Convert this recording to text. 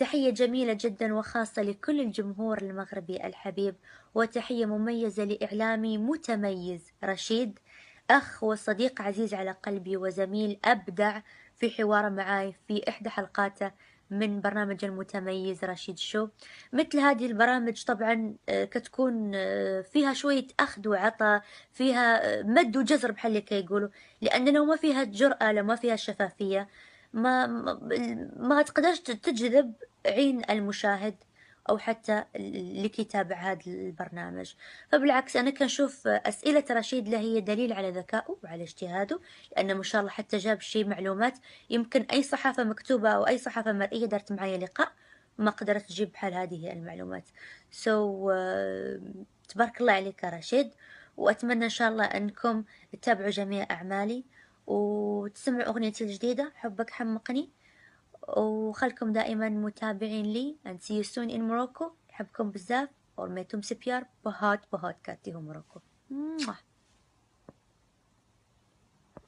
تحية جميلة جدا وخاصة لكل الجمهور المغربي الحبيب، وتحية مميزة لإعلامي متميز رشيد، أخ وصديق عزيز على قلبي وزميل أبدع في حواره معاي في إحدى حلقاته من برنامج المتميز رشيد شو. مثل هذه البرامج طبعا كتكون فيها شوية أخذ وعطاء، فيها مد وجزر بحال كي يقولوا، لأن لو ما فيها الجرأة، لو ما فيها الشفافية، ما تقدرش تجذب عين المشاهد أو حتى اللي يتابع هذا البرنامج. فبالعكس أنا كنشوف أسئلة رشيد له هي دليل على ذكائه وعلى اجتهاده، لأنه ما شاء الله حتى جاب شيء معلومات يمكن أي صحافة مكتوبة أو أي صحافة مرئية دارت معايا لقاء ما قدرت تجيب بحال هذه المعلومات. تبارك الله عليك يا رشيد، وأتمنى إن شاء الله أنكم تتابعوا جميع أعمالي وتسمعوا أغنيتي الجديدة حبك حمقني، وخلكم دائما متابعين لي and see you soon in Morocco. أحبكم بزاف، ورميتم سبيار بهات كاتي هو موروكو.